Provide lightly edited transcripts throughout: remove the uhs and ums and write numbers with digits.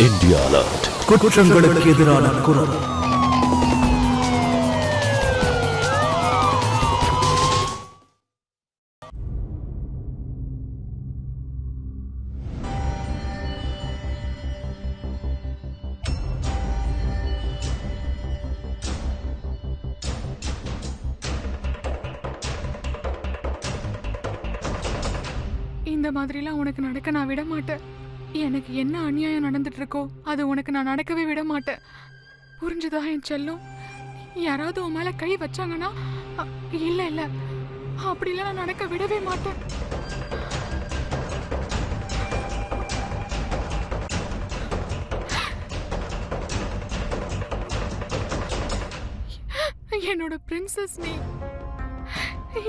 India alert. குற்றங்களுக்கு எதிரான குரல். இந்த மாதிரிலாம் உனக்கு நடக்க நான் விட மாட்டேன். எனக்கு என்ன அநியாயம் நடந்துட்டு இருக்கோ அது உனக்கு நான் நடக்கவே விட மாட்டேன். புரிஞ்சுதா என் செல்லம்? யாராவது உன் மேல கை வச்சாங்கன்னா இல்ல இல்ல அப்படிலாம் நான் நடக்க விடவே மாட்டேன். என்னோட பிரின்சஸ் நீ.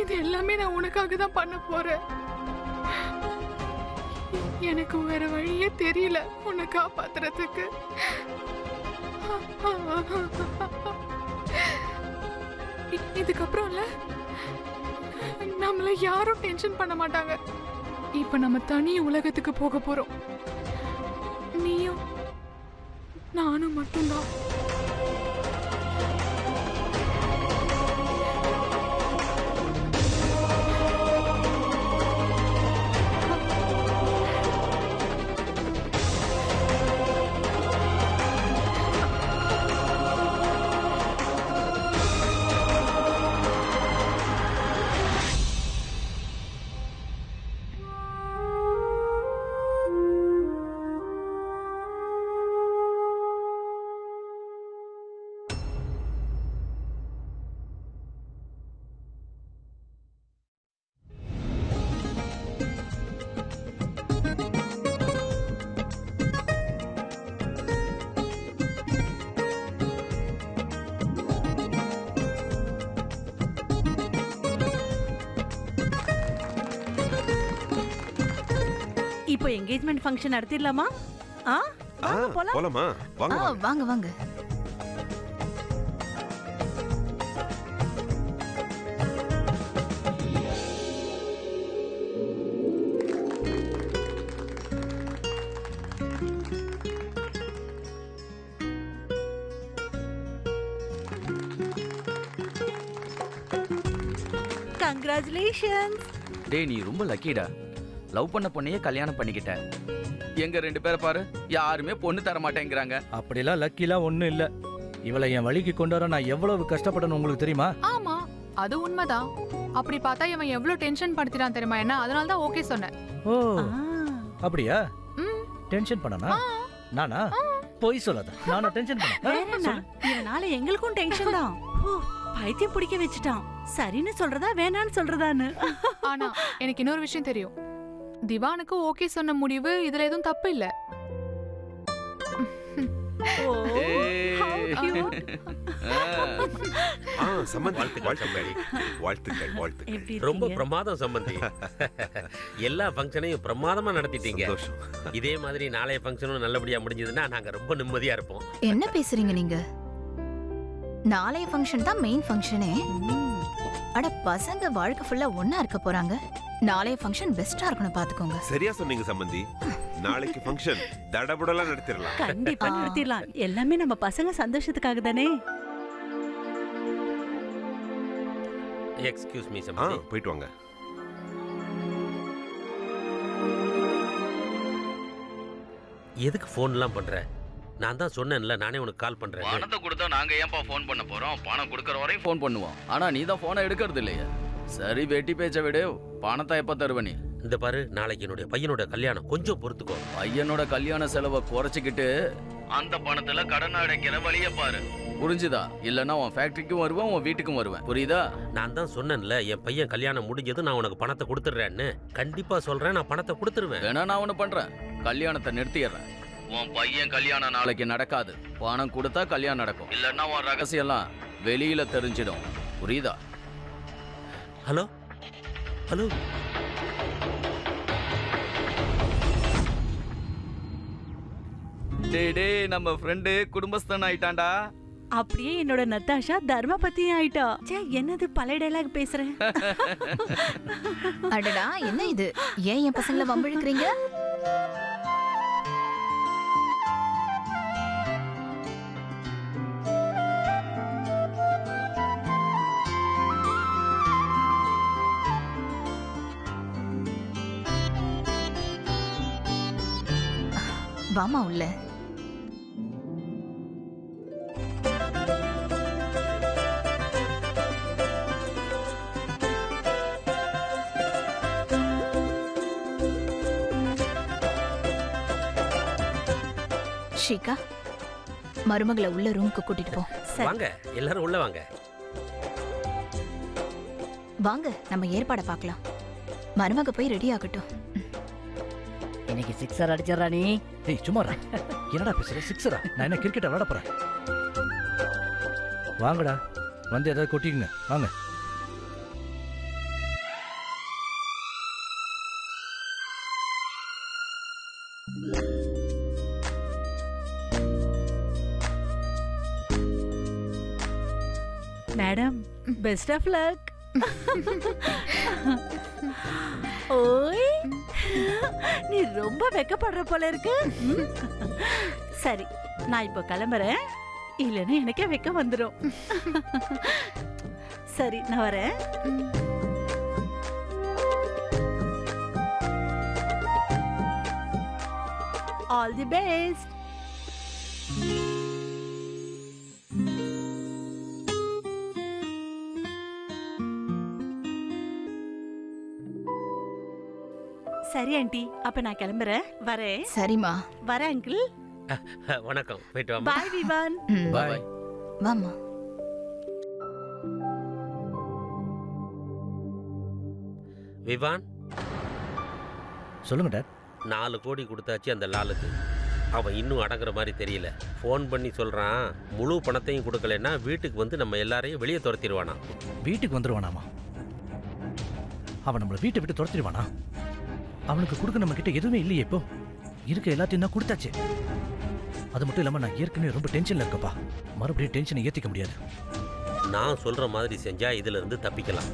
இது எல்லாமே நான் உனக்காக தான் பண்ண போறேன். எனக்கு வேற வழியே தெரியல உன்னை காப்பாத்துறதுக்கு. இதுக்கப்புறம்ல நம்மள யாரும் டென்ஷன் பண்ண மாட்டாங்க. இப்ப நம்ம தனி உலகத்துக்கு போக போறோம். நீயும் நானும் மட்டும்தான். இப்போ என்கேஜ்மென்ட் ஃபங்க்ஷன் நடத்திடலாமா? போலாமா? வாங்க வாங்க. கங்க்ராச்சுலேஷன்ஸ். டேய், நீ ரொம்ப லக்கிடா. லவ் பண்ண பொண்ணையே கல்யாணம் பண்ணிக்கிட்ட. எங்க ரெண்டு பேரை பாரு, யாருமே பொண்ணு தர மாட்டேங்கிறாங்க. அப்படிலாம் லக்கிலாம் ஒண்ணும் இல்ல. இவளை என் வழிக்கு கொண்டு வர நான் எவ்வளவு கஷ்டப்படணும் உங்களுக்கு தெரியுமா? ஆமா, அது உண்மைதான். அப்படி பார்த்தா இவன் எவ்வளவு டென்ஷன் படுத்திட்டான் தெரியுமா என்ன? அதனால தான் ஓகே சொன்னேன். ஓ அப்படியா? டென்ஷன் பண்ணனா? நானா? போய் சொல்லாத. நானா டென்ஷன் பண்ணேன்? இதனால எங்களுக்கும் டென்ஷன் தான். பைத்தியம் பிடிக்க வச்சுட்டான். சரின்னு சொல்றதா வேணான்னு சொல்றதான்னு. ஆனா எனக்கு இன்னொரு விஷயம் தெரியும். திவானுக்கு ஓகே சொன்ன முடிவு இதுல எதுவும் தப்பு இல்ல. ரொம்ப பிரமாதம் சம்பந்தி. எல்லா ஃபங்க்ஷனையும் பிரமாதமா நடத்திட்டீங்க. இதே மாதிரி நாளைய ஃபங்க்ஷனும் நல்லபடியா முடிஞ்சதுன்னா நாங்க ரொம்ப நிம்மதியா இருப்போம். என்ன பேசுறீங்க நீங்க? நாளைய ஃபங்க்ஷன் தான் மெயின் ஃபங்க்ஷனே. அட பசங்க வாழ்க்கை ஃபுல்லா ஒண்ணா இருக்க போறாங்க. நாளைய ஃபங்க்ஷன் பெஸ்டா இருக்கணும் பாத்துக்கோங்க. சரியா சொன்னீங்க சம்பந்தி. நாளைக்கு ஃபங்க்ஷன் தடபுடலா நடத்திடலாம். கண்டிப்பா நடத்திடலாம். எல்லாமே நம்ம பசங்க சந்தோஷத்துக்காக தானே. எக்ஸ்கியூஸ் மீ சம்பந்தி. போயிட்டு வாங்க. எதுக்கு ஃபோன்லாம் பண்ற? நான் தான் சொன்னேன்ல, நானே உனக்கு கால் பண்றேன். பணத்தை கொடுத்தா நாங்க ஏன்பா ஃபோன் பண்ண போறோம்? பணம் கொடுக்கற வரையும் ஃபோன் பண்ணுவோம். ஆனா நீ தான் போனை எடுக்கிறது இல்லையா? சரி, வெட்டி பேச்ச விடு. பணத்தை எப்ப தருவ நீ? இந்த பாரு, நாளைக்கு என்னுடைய பையனோட கல்யாணம், கொஞ்சம் பொறுத்துக்கோ. பையனோட கல்யாண செலவை குறைச்சிக்கிட்டு அந்த பணத்துல கடன் அடைக்கிற வழிய பாரு. புரிஞ்சுதா? இல்லன்னா உன் ஃபேக்டரிக்கும் வருவேன், உன் வீட்டுக்கும் வருவேன். புரியுதா? நான் தான் சொன்னேன்ல, என் பையன் கல்யாணம் முடிஞ்சதும் நான் உனக்கு பணத்தை கொடுத்துட்றேன்னு. கண்டிப்பா சொல்றேன், நான் பணத்தை கொடுத்துருவேன். வேணா நான் ஒண்ணு பண்றேன், கல்யாணத்தை நிறுத்திடுறேன். உன் பையன் கல்யாணம் நாளைக்கு நடக்காது. பணம் கொடுத்தா கல்யாணம் நடக்கும். இல்லன்னா உன் ரகசியம் எல்லாம் வெளியில தெரிஞ்சிடும். புரியுதா? Hello hello. டே நம்ம ஃப்ரெண்டு குடும்பஸ்தன் ஆயிட்டான்டா. அப்படியே என்னோட நத்தாஷா தர்மபத்தியும் ஆயிட்டா. என்னது பழைய டைலாக் பேசுறேன். அடடா, என்ன இது? ஏன் என் பசங்களை வம்பிழுக்கிறீங்க? வாமா உள்ள. ஷிகா, மருமகளை உள்ள ரூமுக்கு கூட்டிட்டு போ. வாங்க எல்லாரும் உள்ள வாங்க. வாங்க, நம்ம ஏற்பாட பார்க்கலாம். மருமக போய் ரெடி ஆகட்டும். இன்னைக்கு சிக்ஸர் அடிச்சிடறா நீ. ஏய் சும்மாடா, என்னடா பேசுற? சிக்ஸரா? நான் என்ன கிரிக்கெட் விளையாட போறேன்? வாங்கடா, வந்து ஏதாவது கொட்டிக்குங்க. வாங்க. Madam, best of luck. ஓய், நீ ரொம்ப வெக்கப்படுற போல இருக்கு. சரி, நான் இப்போ கிளம்புறேன். இல்லைன்னா எனக்கே வெக்க வந்துடும். சரி, நான் வரேன். All the best. சரி ஆண்டி, அப்ப நான் கிளம்புறேன். வரேன். சரிம்மா. வரேன் அங்கிள். வணக்கம், போயிட்டு வாமா. பாய் விவான். பாய். வாமா. விவான், சொல்லுங்க டாட். 4 கோடி கொடுத்தாச்சு அந்த லாலுக்கு. அவன் இன்னும் அடங்குற மாதிரி தெரியல. ஃபோன் பண்ணி சொல்றான், முழு பணத்தையும் கொடுக்கலன்னா வீட்டுக்கு வந்து நம்ம எல்லாரையும் வெளியே துரத்திடுவானா. வீட்டுக்கு வந்துருவானாமா? அவன் நம்மளை வீட்டை விட்டு துரத்திடுவானா? அவனுக்கு கொடுக்க நம்ம கிட்ட எதுவுமே இல்லையே. இப்போ இருக்க எல்லாத்தையும் தான் கொடுத்தாச்சு. அது மட்டும் இல்லாம நான் ஏற்கனவே ரொம்ப டென்ஷன்ல இருக்கப்பா. மறுபடியும் டென்ஷனை ஏத்திக்க முடியாது. நான் சொல்ற மாதிரி செஞ்சா இதுல இருந்து தப்பிக்கலாம்.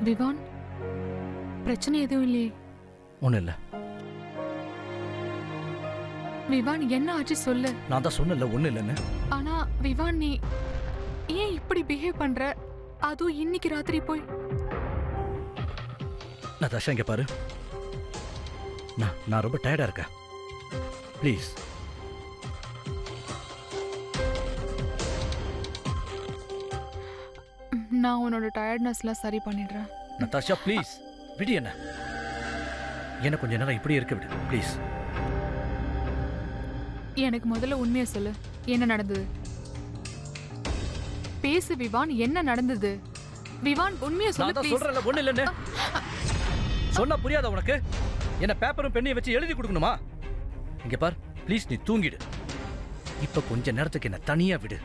விவான், பிரச்சனை எதுவும் இல்லையே? ஒன்றும் இல்லை. விவான், என்ன ஆச்சு சொல்லு. நான் தான் சொன்னல ஒன்றும் இல்லைன்னு. ஆனா விவான், நீ ஏன் இப்படி பிஹேவ் பண்ற? அதுவும் இன்னைக்கு ராத்திரி போய். நதாஷா, இங்க பாரு. நான் ரொம்ப டயர்டா இருக்கேன். ப்ளீஸ். நான் உன்னோட டயர்ட்னஸ்லாம் சரி பண்ணிடுறேன். நதாஷா ப்ளீஸ் விடு. என்ன கொஞ்ச நேரம் இப்படி இருக்க விடு ப்ளீஸ். எனக்கு முதல்ல உண்மையை சொல்லு, என்ன நடந்தது? பேசு விவான், என்ன நடந்தது? விவான், உண்மையை சொல்லு. நான் தான் please. சொல்றேன்ல ஒண்ணு இல்லன்னு. சொன்னா புரியாதா உனக்கு? என்ன பேப்பரும் பெண்ணையும் வச்சு எழுதி கொடுக்கணுமா? இங்க பார், ப்ளீஸ் நீ தூங்கிடு. இப்ப கொஞ்ச நேரத்துக்கு என்ன தனியா விடு.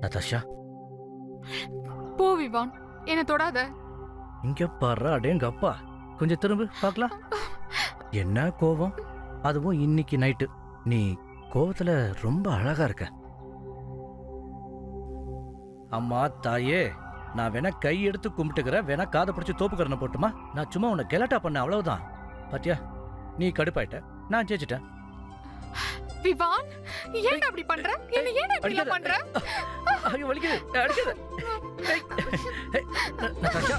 நதாஷா போ விவான், என்ன தொடாத. இங்க பாரு, அடேங்க அப்பா. கொஞ்சம் திரும்ப பார்க்கலாம். என்ன கோவம், அதுவும் இன்னைக்கு நைட்டு. நீ கோவத்துல ரொம்ப அழகா இருக்க. அம்மா தாயே, நான் வேணா கை எடுத்து கும்பிட்டுக்கிறேன், வேணா காதை பிடிச்சி தோப்புக்கரணை போட்டுமா? நான் சும்மா உன்னை கெலட்டா பண்ண, அவ்வளவுதான். பாத்தியா, நீ கடுப்பாயிட்ட, நான் ஜெயிச்சிட்டேன். விவான், ஏன் அப்படி பண்ற? என்ன ஏன் இப்படி அடிக்காத. பண்ற? ஐயோ, வலிக்குது. அடிக்காத. ஏய், ஏய், நதாஷா.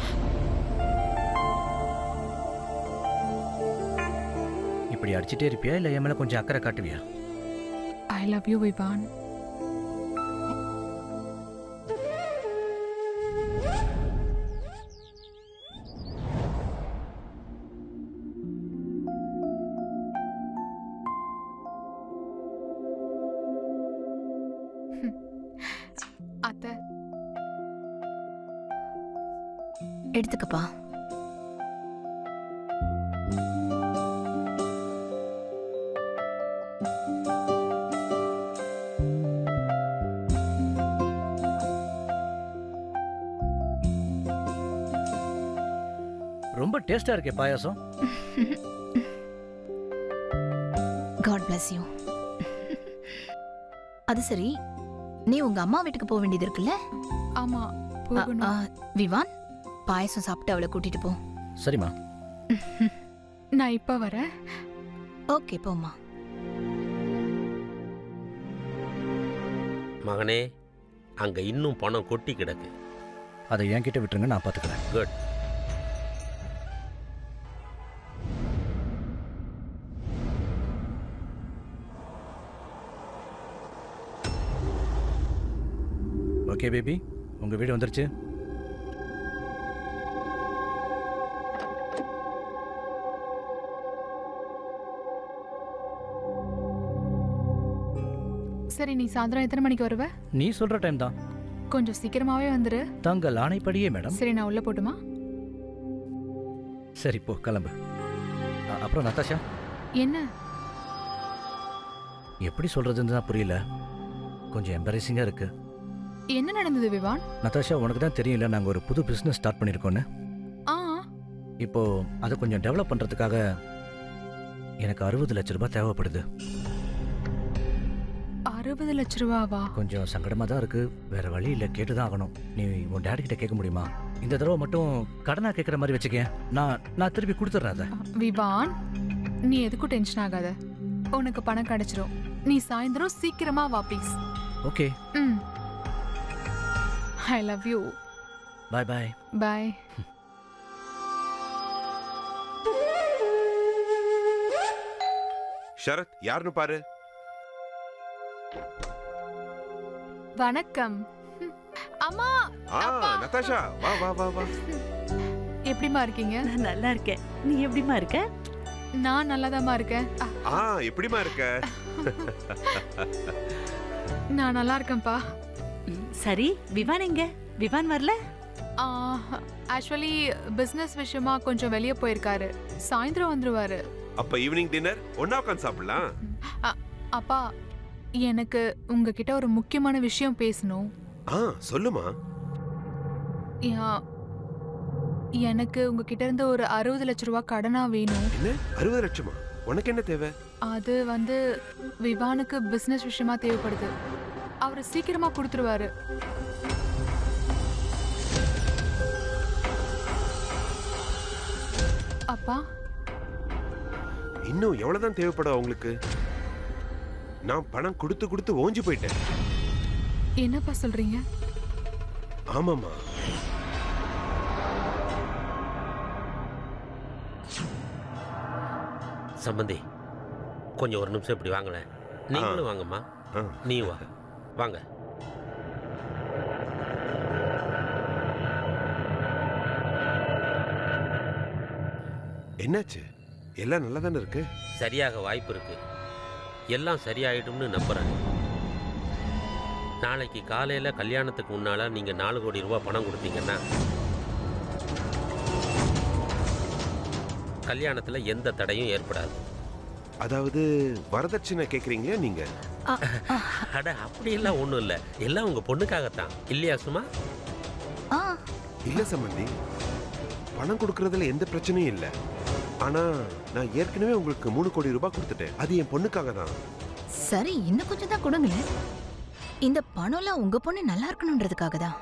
இப்படி அடிச்சிட்டே இருப்பியா, இல்ல என் மேல கொஞ்சம் அக்கறை காட்டுவியா? I love you Vivaan. அத்தை, எடுத்துக்கப்பா. ரொம்ப டேஸ்டா இருக்கே பாயாசம். God bless you. அது சரி, நீ உங்க அம்மா வீட்டுக்கு போக வேண்டியது இருக்குல்ல? ஆமா ஆ, போகணும். விவான், பாயசம் சாப்பிட்டு அவளை கூட்டிட்டு போ. சரிம்மா. நான் இப்ப வரேன். ஓகே, போம்மா. மகனே, அங்க இன்னும் பணம் கொட்டி கிடக்கு. அதை என்கிட்ட விட்டுருங்க, நான் பாத்துக்கிறேன். குட். ஓகே பேபி, உங்க வீடு வந்துருச்சு. சரி, நீ சாயந்தரம் எத்தனை மணிக்கு வருவ? நீ சொல்ற டைம் தான். கொஞ்சம் சீக்கிரமாவே வந்துரு. தங்கள் ஆணைப்படியே மேடம். சரி, நான் உள்ள போட்டுமா? சரி, போ கிளம்பு. அப்புறம் நதாஷா, என்ன? எப்படி சொல்றதுன்னு தான் புரியல. கொஞ்சம் எம்பரேசிங்கா இருக்கு. என்ன நடந்தது விவான்? நதாஷா, உனக்கு தான் தெரியல, நாங்கள் ஒரு புது பிஸ்னஸ் ஸ்டார்ட் பண்ணியிருக்கோன்னு. ஆ, இப்போ அதை கொஞ்சம் டெவலப் பண்ணுறதுக்காக எனக்கு 60 லட்ச ரூபாய் தேவைப்படுது. 60 லட்ச ரூபாவா? கொஞ்சம் சங்கடமாக தான் இருக்கு, வேற வழி இல்லை, கேட்டு தான் ஆகணும். நீ உன் டேடி கிட்ட கேட்க முடியுமா? இந்த தடவை மட்டும் கடனா கேட்குற மாதிரி வச்சுக்கேன், நான் திருப்பி கொடுத்துட்றேன் அதை. விவான், நீ எதுக்கும் டென்ஷன் ஆகாத. உனக்கு பணம் கிடைச்சிரும். நீ சாயந்தரம் சீக்கிரமா வா ப்ளீஸ். ஓகே, ம். I love you. Bye bye. Bye. Sharath, யாருன்னு பாரு. வணக்கம். அம்மா, ஆ, அப்பா. நதாஷா, வா வா வா வா. எப்படிமா இருக்கீங்க? நான் நல்லா இருக்கேன். நீ எப்படிமா இருக்க? நான் நல்லாதாம்மா இருக்கேன். ஆ, எப்படிமா இருக்க? நான் நல்லா இருக்கேன்ப்பா. சரி, விவான் எங்க? விவான் வரல? ஆக்சுவலி பிசினஸ் விஷயமா கொஞ்சம் வெளியே போயிருக்காரு. சாயந்தரம் வந்துருவாரு. அப்ப ஈவினிங் டின்னர் ஒண்ணா உட்கார்ந்து சாப்பிடலாம். அப்பா, எனக்கு உங்ககிட்ட ஒரு முக்கியமான விஷயம் பேசணும். ஆ, சொல்லுமா. எனக்கு உங்ககிட்ட இருந்து ஒரு 60 லட்ச ரூபாய் கடனா வேணும். என்ன, 60 லட்சமா? உனக்கு என்ன தேவை? அது வந்து விவானுக்கு பிசினஸ் விஷயமா தேவைப்படுது. அவரு சீக்கிரமா கொடுத்துருவாரு. அப்பா, இன்னும் எவ்வளவுதான் தேவைப்படும் உங்களுக்கு? நான் பணம் கொடுத்து கொடுத்து ஓஞ்சி போயிட்டேன். என்னப்பா சொல்றீங்க? ஆமாமா. சம்பந்தி, கொஞ்சம் ஒரு நிமிஷம் இப்படி வாங்களேன். நீங்களும் வாங்கம்மா. நீ வா, வாங்க. என்னாச்சு? எல்லாம் நல்லா தானே இருக்கு? சரியாக வாய்ப்பு இருக்கு. எல்லாம் சரியாயிடும்னு நம்புறேன். நாளைக்கு காலையில கல்யாணத்துக்கு முன்னால நீங்க 4 கோடி ரூபாய் பணம் கொடுத்தீங்கன்னா கல்யாணத்துல எந்த தடையும் ஏற்படாது. அதாவது வரதட்சணை கேக்குறீங்களா நீங்க? அட அப்படியெல்லாம் ஒண்ணும் இல்ல, எல்லாம் உங்க பொண்ணுக்காகத்தான் இல்லையா சுமா? ஆ இல்ல சம்பந்தி, பணம் கொடுக்கறதுல எந்த பிரச்சனையும் இல்ல. ஆனா நான் ஏற்கனவே உங்களுக்கு 3 கோடி ரூபாய் கொடுத்துட்டேன். அது என் பொண்ணுக்காக தான். சரி, இன்னும் கொஞ்சம் தான் கொடுங்களேன். இந்த பணம்லாம் உங்க பொண்ணு நல்லா இருக்கணும்ன்றதுக்காக தான்.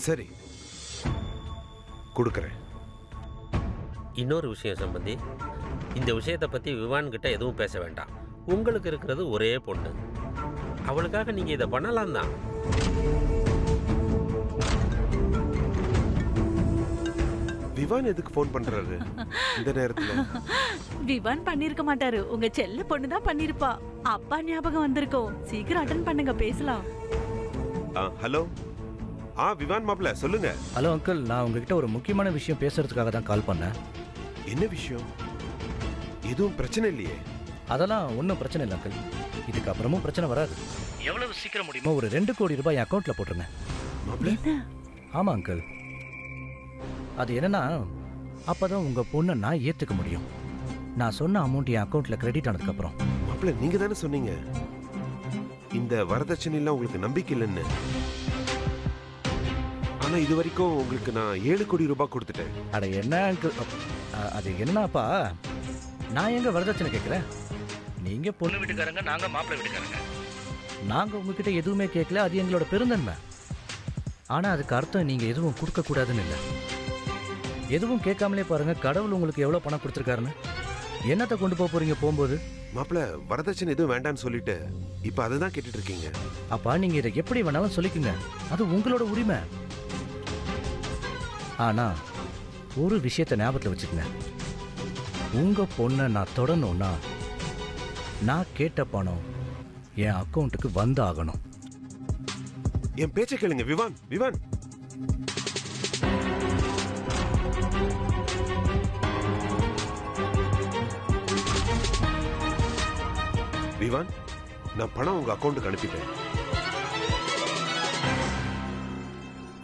சரி, கொடுக்கறேன். இன்னொரு விஷயம் சம்பந்தி, இந்த விஷயத்தை பத்தி விவான் கிட்ட எதுவும் பேச வேண்டாம். உங்களுக்கு இருக்கிறது ஒரே பொண்ணு, அவளுக்காக நீங்க இதை பண்ணலாம் தான். விவான் எதுக்கு ஃபோன் பண்றாரு இந்த நேரத்துல? விவான் பண்ணிருக்க மாட்டாரு, உங்க செல்ல பொண்ணு தான் பண்ணிருப்பா. அப்பா ஞாபகம் வந்திருக்கோம். சீக்கிரம் அட்டன் பண்ணுங்க, பேசலாம். ஹலோ. விவான் மாப்ள சொல்லுங்க. ஹலோ அங்கிள், நான் உங்ககிட்ட ஒரு முக்கியமான விஷயம் பேசுறதுக்காக தான் கால் பண்ணேன். என்ன விஷயம்? எதுவும் பிரச்சனை இல்லையே? அதெல்லாம் ஒன்றும் பிரச்சனை இல்லை அங்கிள், இதுக்கப்புறமும் பிரச்சனை வராது. எவ்வளவு சீக்கிரம் முடியுமோ ஒரு 2 கோடி ரூபாய் என் அக்கௌண்ட்ல போட்டுருங்க. மாப்ள ஆமா அங்கிள், அது என்னன்னா அப்பதான் உங்க பொண்ணை நான் ஏத்துக்க முடியும். நான் சொன்ன அமௌண்ட் என் அக்கௌண்ட்ல கிரெடிட் ஆனதுக்கு அப்புறம். மாப்ள நீங்க தானே சொன்னீங்க இந்த வரதட்சணை எல்லாம் உங்களுக்கு நம்பிக்கை இல்லைன்னு. ஆனா இது வரைக்கும் உங்களுக்கு நான் 7 கோடி ரூபாய் கொடுத்துட்டேன். அட என்ன அங்கிள், அது என்னன்னாப்பா, நான் எங்க வரதட்சணை கேட்கிறேன்? நீங்க பொண்ணு வீட்டுக்காரங்க, நாங்க மாப்பிள்ளை வீட்டுக்காரங்க. நாங்க உங்ககிட்ட எதுவுமே கேட்கல, அது எங்களோட பெருந்தன்மை. ஆனா அதுக்கு அர்த்தம் நீங்க எதுவும் கொடுக்க கூடாதுன்னு இல்லை. எதுவும் கேட்காமலே பாருங்க கடவுள் உங்களுக்கு எவ்வளவு பணம் கொடுத்துருக்காருன்னு. என்னத்தை கொண்டு போக போறீங்க போகும்போது? மாப்ள வரதட்சணை எதுவும் வேண்டான்னு சொல்லிட்டு இப்ப அதை தான் கேட்டுட்டு இருக்கீங்க. அப்பா நீங்க இதை எப்படி வேணாலும் சொல்லிக்குங்க, அது உங்களோட உரிமை. ஆனா ஒரு விஷயத்தை ஞாபகத்தில் வச்சுக்கங்க, உங்க பொண்ணை நான் தொடணும்னா நான் கேட்ட பணம் என் அக்கௌண்ட்டுக்கு வந்து ஆகணும். என் பேச்சை கேளுங்க விவான். விவான் விவான், நான் பணம் உங்க அக்கௌண்ட்டுக்கு அனுப்பிட்டேன்.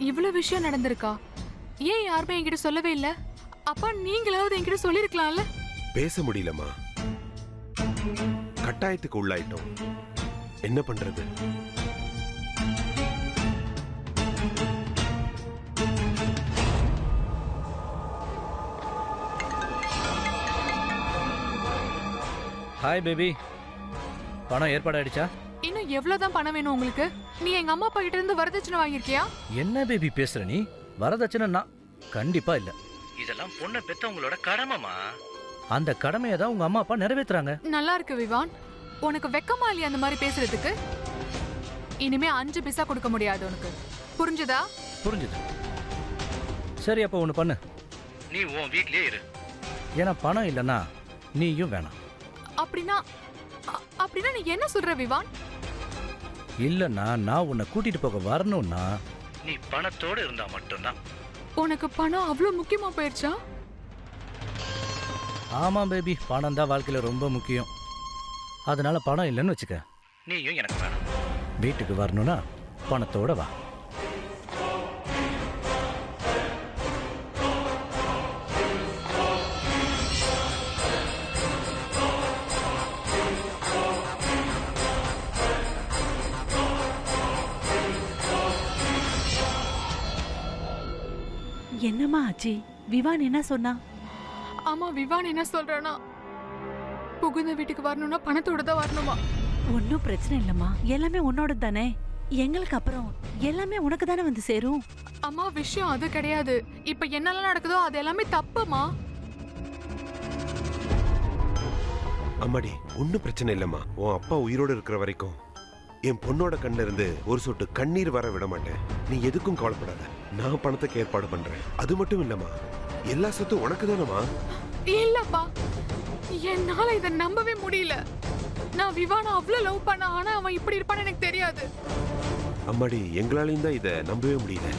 இவ்வளவு விஷயம் நடந்திருக்கா? ஏன் யாருமே என்கிட்ட சொல்லவே இல்ல? அப்பா நீங்களாவது என்கிட்ட சொல்லிருக்கலாம்ல. பேச முடியலமா, கட்டாயத்துக்கு உள்ளாயிட்டோம். என்ன பண்றது? ஹாய் பேபி, பணம் ஏற்பாடாயிடுச்சா? இன்னும் எவ்வளவுதான் பணம் வேணும் உங்களுக்கு? நீ எங்க அம்மா அப்பா கிட்ட இருந்து வரதட்சணை வாங்கியிருக்கியா? என்ன பேபி பேசுற நீ? வரதட்சணை நான் கண்டிப்பா இல்ல. இதெல்லாம் பொண்ணை பெத்தவங்களோட கடமைமா. அந்த கடமையை தான் உங்க அம்மா அப்பா நிறைவேத்துறாங்க. நல்லா இருக்கு விவான், உனக்கு வெக்கமா இல்லையா அந்த மாதிரி பேசுறதுக்கு? இனிமே 5 பைசா கொடுக்க முடியாது உனக்கு, புரிஞ்சுதா? புரிஞ்சுது. சரி அப்ப ஒண்ணு பண்ணு, நீ உன் வீட்லயே இரு. ஏன்னா பணம் இல்லைன்னா நீயும் வேணாம். அப்படின்னா அப்படின்னா நீ என்ன சொல்ற விவான்? இல்லைன்னா நான் உன்னை கூட்டிட்டு போக வரணும்னா நீ பணத்தோட இருந்தா மட்டும்தான். உனக்கு பணம் அவ்வளவு முக்கியமா போயிருச்சா? ஆமா பேபி, பணம் தான் வாழ்க்கையில ரொம்ப முக்கியம். அதனால பணம் இல்லைன்னு வச்சுக்க, நீயும் எனக்கு வேணாம். வீட்டுக்கு வரணும்னா பணத்தோட வா. என்னம்மா ஆச்சு? விவான் என்ன சொன்னா? ஆமா, விவான் என்ன சொல்றானா, புகுந்த வீட்டுக்கு வரணும்னா பணத்தோட தான் வரணுமா? ஒன்னும் பிரச்சனை இல்லம்மா, எல்லாமே உன்னோட தானே. எங்களுக்கு அப்புறம் எல்லாமே உனக்கு தானே வந்து சேரும். அம்மா விஷயம் அது கிடையாது. இப்ப என்னெல்லாம் நடக்குதோ அது எல்லாமே தப்புமா. அம்மாடி ஒன்னும் பிரச்சனை இல்லம்மா. உன் அப்பா உயிரோடு இருக்கிற வரைக்கும் என் பொண்ணோட கண்ணில இருந்து ஒரு சொட்டு கண்ணீர் வர விட மாட்டேன். நீ எதுக்கும் கவலைப்படாத, நான் பணத்துக்கு ஏற்பாடு பண்றேன். அது மட்டும் இல்லம்மா, எல்லா சொத்தும் உனக்கு தானம்மா. இல்லப்பா, என்னால இதை நம்பவே முடியல. நான் விவான அவ்வளவு லவ் பண்ண, ஆனா அவன் இப்படி இருப்பான்னு எனக்கு தெரியாது. அம்மாடி எங்களாலையும் தான் இதை நம்பவே முடியல.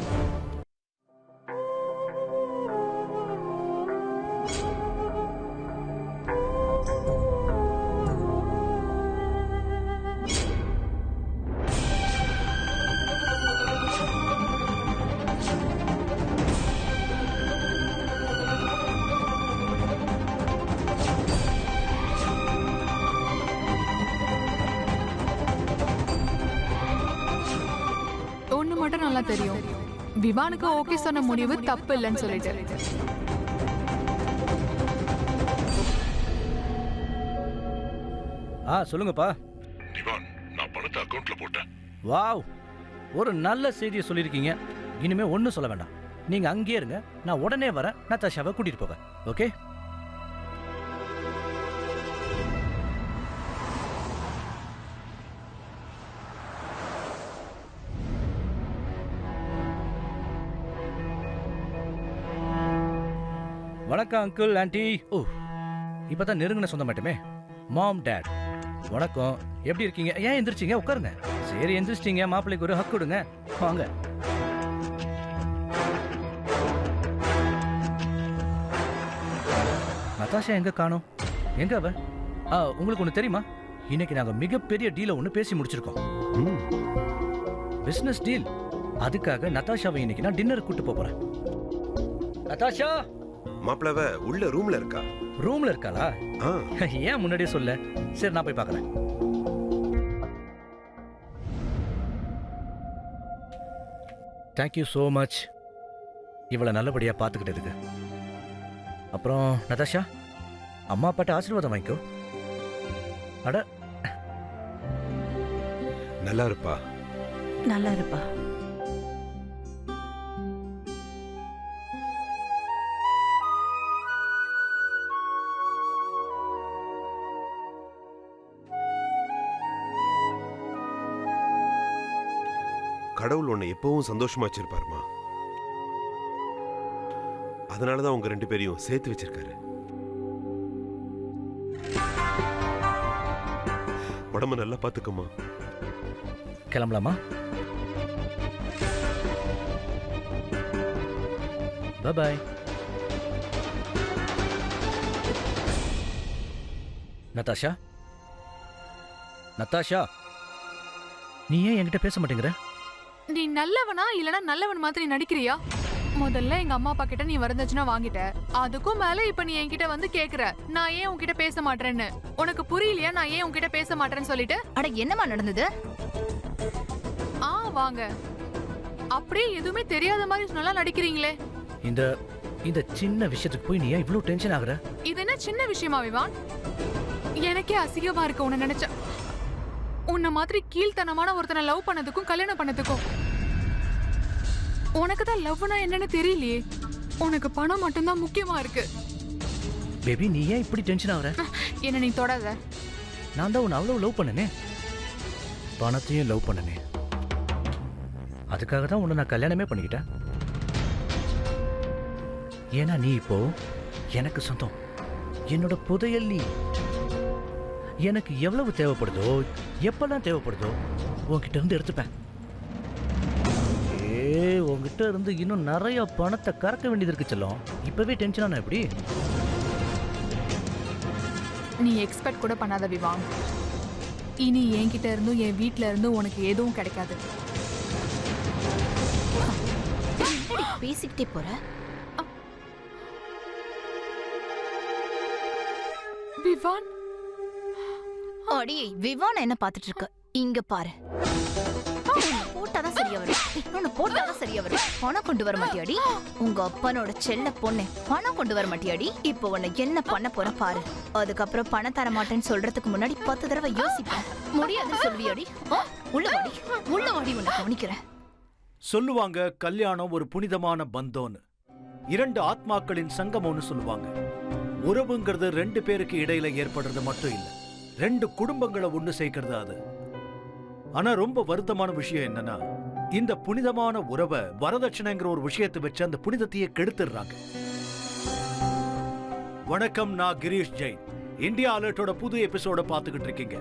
நல்லா தெரியும் விவானுக்கு ஓகே சொன்ன முடிவு தப்பு இல்லைன்னு சொல்லிட்டு. சொல்லுங்கப்பா. திவான், நான் பணத்தை அக்கவுண்ட்ல போட்டேன். வாவ், ஒரு நல்ல செய்தியை சொல்லியிருக்கீங்க. இனிமே ஒன்றும் சொல்ல வேண்டாம். நீங்க அங்கேயே இருங்க, நான் உடனே வரேன். நதாஷாவை கூட்டிட்டு போவேன். ஓகே? வணக்கம் அங்கிள், ஆண்டி. ஓ, இப்பதான் நெருங்கின சொந்த மாட்டோமே. மாம், டேட், வணக்கம். எப்படி இருக்கீங்க? ஏன் எந்திரிச்சிங்க? உட்காருங்க. சரி, எந்திரிச்சிட்டீங்க. மாப்பிள்ளைக்கு ஒரு ஹக் கொடுங்க. வாங்க. நதாஷா எங்க காணோம்? எங்க அவ? உங்களுக்கு ஒன்று தெரியுமா? இன்னைக்கு நாங்கள் மிகப்பெரிய டீலை ஒன்று பேசி முடிச்சிருக்கோம். Business deal. அதுக்காக நதாஷாவை இன்னைக்கு நான் டின்னர் கூட்டு போறேன். நதாஷா மாப்பிளவ உள்ள ரூம்ல இருக்கா? ரூம்ல இருக்காளா? ஏன் முன்னாடியே சொல்ல? சரி, நான் போய் பார்க்கறேன். தேங்க்யூ ஸோ மச் இவளை நல்லபடியாக பார்த்துக்கிட்டதுக்கு. அப்புறம் நதாஷா, அம்மா அப்பாட்ட ஆசீர்வாதம் வாங்கிக்கோ. அட, நல்லா இருப்பா. நல்லா இருப்பா. கடவுள் உன்னை எப்பவும் சந்தோஷமா வச்சிருப்பாருமா. அதனாலதான் உங்க 2 பேரையும் சேர்த்து வச்சிருக்காரு. உடம்ப நல்லா பாத்துக்கம்மா. கிளம்பலாமா? பாய். நதாஷா, நதாஷா, நீ ஏன் என்கிட்ட பேச மாட்டேங்கிற? நீ நல்லவனா இல்லனா நல்லவன் மாதிரி நடிக்கிறியா? முதல்ல எங்க அம்மா அப்பா கிட்ட நீ வரதட்சணை வாங்கிட்ட. அதுக்கும் மேல இப்ப நீ என்கிட்ட வந்து கேக்குற நான் ஏன் உன்கிட்ட பேச மாட்டேன்னு. உனக்கு புரியலையா நான் ஏன் உன்கிட்ட பேச மாட்டேன்னு சொல்லிட்டு? அட, என்னமா நடந்தது? வாங்க. அப்படியே எதுவுமே தெரியாத மாதிரி நல்லா நடிக்கிறீங்களே. இந்த இந்த சின்ன விஷயத்துக்கு போய் நீ ஏன் இவ்ளோ டென்ஷன் ஆகுற? இது என்ன சின்ன விஷயமா விவான்? எனக்கே அசிங்கமா இருக்கு உன்னை நினைச்ச. உன்னை மாதிரி கீழ்த்தனமான ஒருத்தனை லவ் பண்ணதுக்கும் கல்யாணம் பண்ணதுக்கும். உனக்கு தான் லவ்னா என்னன்னு தெரியலையே. உனக்கு பணம் மட்டும்தான் முக்கியமா இருக்கு. பேபி, நீ ஏன் இப்படி டென்ஷன் ஆகுற? என்ன நீ தொடாத. நான் தான் உன்னை அவ்வளவு லவ் பண்ணனே. பணத்தையும் லவ் பண்ணனே. அதுக்காக தான் உன்னை நான் கல்யாணமே பண்ணிக்கிட்டேன். ஏன்னா நீ இப்போ எனக்கு சொந்தம். என்னோட புதையல் நீ. எனக்கு எவ்வளவு தேவைப்படுதோ, எப்பெல்லாம் தேவைப்படுதோ உன்கிட்ட இருந்து எடுத்துப்பேன். உன்கிட்ட இருந்து இன்னும் நிறைய பணத்தை கறக்க வேண்டியது இருக்கு செல்லம். இப்பவே டென்ஷன் ஆனா எப்படி? நீ எக்ஸ்பெக்ட் கூட பண்ணாத விவான். இனி என்கிட்ட இருந்தும் என் வீட்ல இருந்தும் உனக்கு எதுவும் கிடைக்காது. பேசிக்கிட்டே போற. விவான், அடி, விவான் என்ன பாத்துட்டு இருக்க? இங்க பாரு. போட்டாதான் சரியா வரும். இன்னொன்னு போட்டாதான் சரியா வரும். பணம் கொண்டு வர மாட்டியாடி? உங்க அப்பனோட செல்ல பொண்ணு பணம் கொண்டு வர மாட்டியாடி? இப்போ உன்னை என்ன பண்ண போற பாரு. அதுக்கப்புறம் பணம் தர மாட்டேன்னு சொல்றதுக்கு முன்னாடி 10 தடவை யோசிப்பேன். முடியாதுன்னு சொல்வியாடி? உள்ள வாடி, உள்ள வாடி, உன்னை கவனிக்கிறேன். சொல்லுவாங்க கல்யாணம் ஒரு புனிதமான பந்தோன்னு. 2 ஆத்மாக்களின் சங்கமம்னு சொல்லுவாங்க. உறவுங்கிறது 2 பேருக்கு இடையில ஏற்படுறது மட்டும் இல்ல, 2 குடும்பங்களை ஒண்ணு சேர்க்கிறது அது. ஆனா ரொம்ப வருத்தமான விஷயம் என்னன்னா, இந்த புனிதமான உறவை வரதட்சணைங்கிற ஒரு விஷயத்தை வச்சு அந்த புனிதத்தையே கெடுத்துடுறாங்க. வணக்கம், நான் கிரீஷ் ஜெயின். இந்தியா அலர்ட்டோட புது எபிசோட பாத்துக்கிட்டு இருக்கீங்க.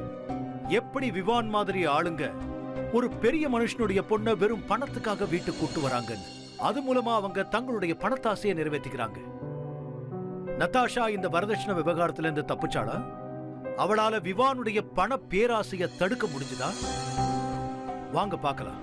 எப்படி விவான் மாதிரி ஆளுங்க ஒரு பெரிய மனுஷனுடைய பொண்ணை வெறும் பணத்துக்காக வீட்டுக்கு கூட்டு வராங்கன்னு. அது மூலமா அவங்க தங்களுடைய பணத்தாசையை நிறைவேற்றிக்கிறாங்க. நதாஷா இந்த வரதட்சணை விவகாரத்துல இருந்து தப்பிச்சாளா? அவளால விவானுடைய பண பேராசையை தடுக்க முடிஞ்சுதா? வாங்க பார்க்கலாம்.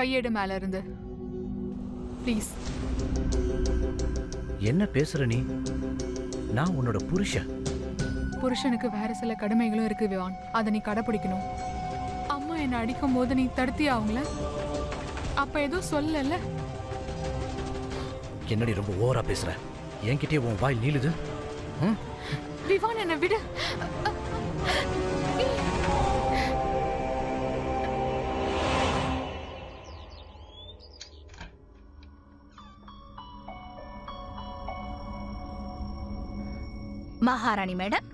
கையெடு மேல இருந்து ப்ளீஸ். என்ன பேசுற நீ? நான் உன்னோட புருஷன். புருஷனுக்கு வேற சில கடமைகளும் இருக்கு விவான், அதை நீ கடைப்பிடிக்கணும். அம்மா என்னை அடிக்கும் போது நீ தடுத்தியா அவங்கள? அப்ப எதுவும் சொல்லல. என்னடி ரொம்ப ஓவரா பேசுற? என்கிட்டயே உன் வாய் நீளுது. விவான் என்னை விடு. மகாராணி மேடம்